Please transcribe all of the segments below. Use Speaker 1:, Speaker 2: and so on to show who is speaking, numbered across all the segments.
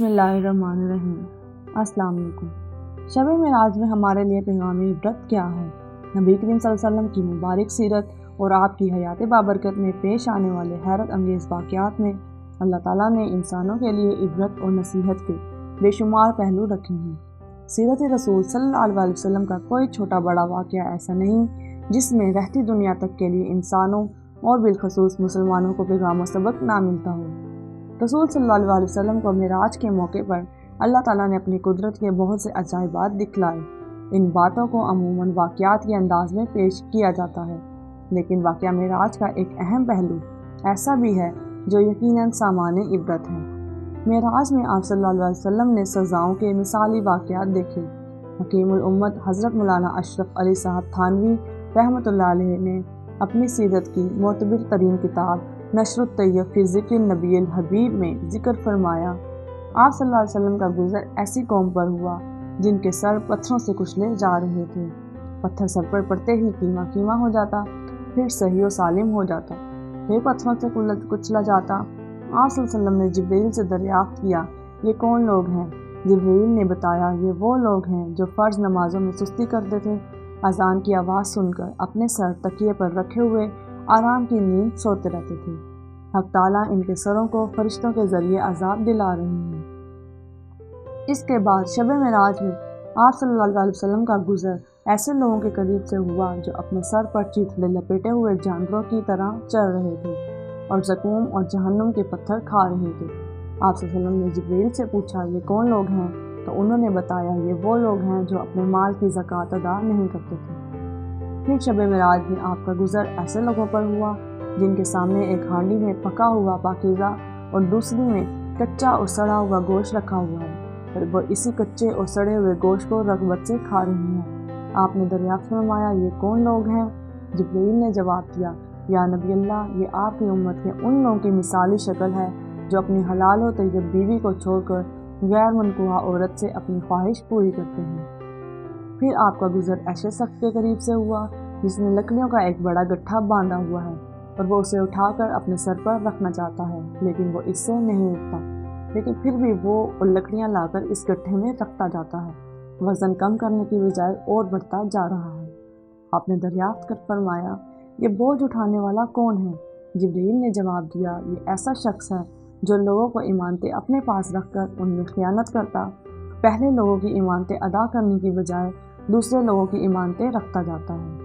Speaker 1: بسم اللہ الرحمن الرحیم۔ السلام علیکم۔ شب معراج میں ہمارے لیے پیغام عبرت کیا ہے؟ نبی کریم صلی اللہ علیہ وسلم کی مبارک سیرت اور آپ کی حیات بابرکت میں پیش آنے والے حیرت انگیز واقعات میں اللہ تعالیٰ نے انسانوں کے لیے عبرت اور نصیحت کے بے شمار پہلو رکھے ہیں۔ سیرت رسول صلی اللہ علیہ وسلم کا کوئی چھوٹا بڑا واقعہ ایسا نہیں جس میں رہتی دنیا تک کے لیے انسانوں اور بالخصوص مسلمانوں کو پیغام و سبق نہ ملتا ہو۔ رسول صلی اللہ علیہ وسلم کو معراج کے موقع پر اللہ تعالیٰ نے اپنی قدرت کے بہت سے عجائبات دکھلائے۔ ان باتوں کو عموماً واقعات کے انداز میں پیش کیا جاتا ہے، لیکن واقعہ معراج کا ایک اہم پہلو ایسا بھی ہے جو یقیناً سامان عبرت ہے۔ معراج میں آپ صلی اللہ علیہ وسلم نے سزاؤں کے مثالی واقعات دیکھے۔ حکیم الامت حضرت مولانا اشرف علی صاحب تھانوی رحمۃ اللہ علیہ نے اپنی سیرت کی معتبر ترین کتاب نشر الطیب فی ذکر النبی الحبیب میں ذکر فرمایا، آپ صلی اللہ علیہ وسلم کا گزر ایسی قوم پر ہوا جن کے سر پتھروں سے کچلے جا رہے تھے۔ پتھر سر پر پڑتے ہی کیما کیما ہو جاتا، پھر صحیح و سالم ہو جاتا، پھر پتھروں سے کچلا جاتا۔ آپ صلی اللہ علیہ وسلم نے جبرائیل سے دریافت کیا، یہ کون لوگ ہیں؟ جبرائیل نے بتایا، یہ وہ لوگ ہیں جو فرض نمازوں میں سستی کرتے تھے، اذان کی آواز سن کر اپنے سر تکیے پر رکھے ہوئے آرام کی نیند سوتے رہتے تھے۔ حق تعالیٰ ان کے سروں کو فرشتوں کے ذریعے عذاب دلا رہے ہیں۔ اس کے بعد شب معراج میں آپ صلی اللہ علیہ وسلم کا گزر ایسے لوگوں کے قریب سے ہوا جو اپنے سر پر چیتڑے لپیٹے ہوئے جانوروں کی طرح چل رہے تھے اور زقوم اور جہنم کے پتھر کھا رہے تھے۔ آپ صلی اللہ علیہ وسلم نے جبرائیل سے پوچھا، یہ کون لوگ ہیں؟ تو انہوں نے بتایا، یہ وہ لوگ ہیں جو اپنے مال کی زکوٰۃ ادا نہیں کرتے تھے۔ پھر شب معراج میں آپ کا گزر ایسے لوگوں پر ہوا جن کے سامنے ایک ہانڈی میں پکا ہوا پاکیزہ اور دوسری میں کچا اور سڑا ہوا گوشت رکھا ہوا ہے، اور وہ اسی کچے اور سڑے ہوئے گوشت کو رغبت سے کھا رہے ہیں۔ آپ نے دریافت فرمایا، یہ کون لوگ ہیں؟ جبرائیل نے جواب دیا، یا نبی اللہ، یہ آپ کی امت کے ان لوگوں کی مثالی شکل ہے جو اپنی حلال و طیب بیوی کو چھوڑ کر غیر منکوحہ عورت سے اپنی خواہش پوری کرتے ہیں۔ پھر آپ کا گزر ایسے شخص کے قریب سے ہوا جس نے لکڑیوں کا ایک بڑا گٹھا باندھا ہوا ہے اور وہ اسے اٹھا کر اپنے سر پر رکھنا چاہتا ہے، لیکن وہ اس سے نہیں اٹھتا، لیکن پھر بھی وہ لکڑیاں لا کر اس گٹھے میں رکھتا جاتا ہے۔ وزن کم کرنے کی بجائے اور بڑھتا جا رہا ہے۔ آپ نے دریافت کر فرمایا، یہ بوجھ اٹھانے والا کون ہے؟ جبرائیل نے جواب دیا، یہ ایسا شخص ہے جو لوگوں کو ایمانتیں اپنے پاس رکھ کر ان میں خیانت کرتا، پہلے لوگوں کی ایمانتیں ادا کرنے کی بجائے دوسرے لوگوں کی ایمانتیں رکھتا جاتا ہے۔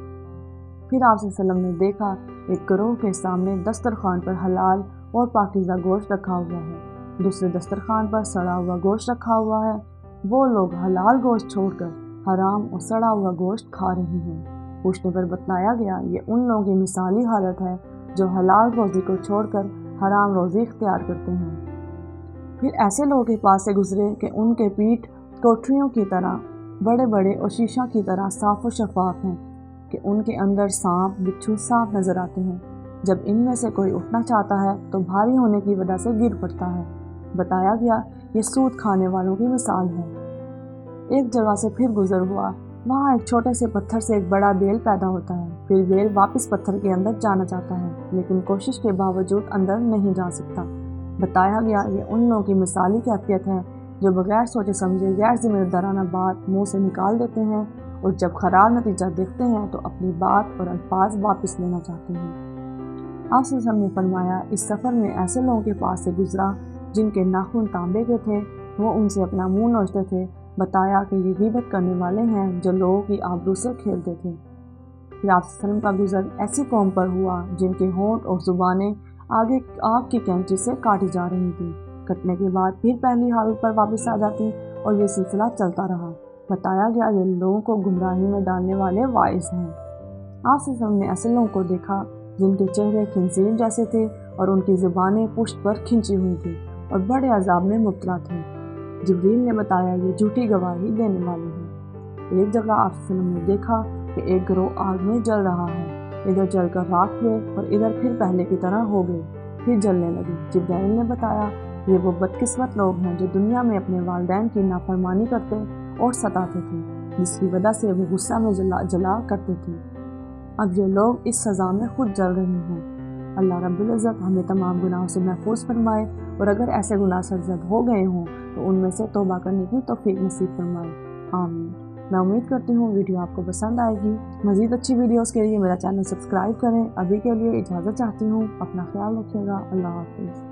Speaker 1: پھر آپ صلی اللہ علیہ وسلم نے دیکھا، ایک گروہ کے سامنے دسترخوان پر حلال اور پاکیزہ گوشت رکھا ہوا ہے، دوسرے دسترخوان پر سڑا ہوا گوشت رکھا ہوا ہے۔ وہ لوگ حلال گوشت چھوڑ کر حرام اور سڑا ہوا گوشت کھا رہے ہیں۔ پوچھنے پر بتلایا گیا، یہ ان لوگوں کی مثالی حالت ہے جو حلال روزی کو چھوڑ کر حرام روزی اختیار کرتے ہیں۔ پھر ایسے لوگوں کے پاس سے گزرے کہ ان کے پیٹھ کوٹھریوں کی طرح بڑے بڑے اور شیشہ کی طرح صاف و شفاف ہیں کہ ان کے اندر سانپ بچھو صاف نظر آتے ہیں۔ جب ان میں سے کوئی اٹھنا چاہتا ہے تو بھاری ہونے کی وجہ سے گر پڑتا ہے۔ بتایا گیا، یہ سود کھانے والوں کی مثال ہے۔ ایک جگہ سے پھر گزر ہوا، وہاں ایک چھوٹے سے پتھر سے ایک بڑا بیل پیدا ہوتا ہے۔ پھر بیل واپس پتھر کے اندر جانا چاہتا ہے، لیکن کوشش کے باوجود اندر نہیں جا سکتا۔ بتایا گیا، یہ ان لوگوں کی مثالی کیفیت ہے جو بغیر سوچے سمجھے غیر ذمہ دارانہ بات منہ سے نکال دیتے ہیں اور جب خراب نتیجہ دیکھتے ہیں تو اپنی بات اور الفاظ واپس لینا چاہتے ہیں۔ آپ صلی اللہ علیہ وسلم نے فرمایا، اس سفر میں ایسے لوگوں کے پاس سے گزرا جن کے ناخن تانبے کے تھے، وہ ان سے اپنا منہ نوچتے تھے۔ بتایا کہ یہ غیبت کرنے والے ہیں جو لوگوں کی آبرو سے کھیلتے تھے۔ پھر آپ صلی اللہ علیہ وسلم کا گزر ایسی قوم پر ہوا جن کے ہونٹ اور زبانیں آگے آگ کی کینچی سے کاٹی جا رہی تھیں، کٹنے کے بعد پھر پہلی حالت پر واپس آ جاتی، اور یہ سلسلہ چلتا رہا۔ بتایا گیا، یہ لوگوں کو گمراہی میں ڈالنے والے واعظ ہیں۔ آپ صلی اللہ علیہ وسلم نے ایسے لوگوں کو دیکھا جن کے چہرے خنزیر جیسے تھے اور ان کی زبانیں پشت پر کھنچی ہوئی تھیں اور بڑے عذاب میں مبتلا تھے۔ جبرائیل نے بتایا، یہ جھوٹی گواہی دینے والے ہیں۔ ایک جگہ آپ صلی اللہ علیہ وسلم نے دیکھا کہ ایک گروہ آگ میں جل رہا ہے، ادھر جل کر راکھ ہوئے اور ادھر پھر پہلے کی طرح ہو گئے، پھر جلنے لگے۔ جبرائیل نے بتایا، یہ وہ بدقسمت لوگ ہیں جو دنیا میں اپنے والدین کی نافرمانی کرتے اور ستاتے تھے، جس کی وجہ سے وہ غصہ میں جلا کرتے تھے۔ اب یہ لوگ اس سزا میں خود جل رہے ہیں۔ اللہ رب العزت ہمیں تمام گناہوں سے محفوظ فرمائے، اور اگر ایسے گناہ سرزد ہو گئے ہوں تو ان میں سے توبہ کرنے کی توفیق نصیب فرمائے، آمین۔ میں امید کرتی ہوں ویڈیو آپ کو پسند آئے گی۔ مزید اچھی ویڈیوز کے لیے میرا چینل سبسکرائب کریں۔ ابھی کے لیے اجازت چاہتی ہوں، اپنا خیال رکھیے گا، اللہ حافظ۔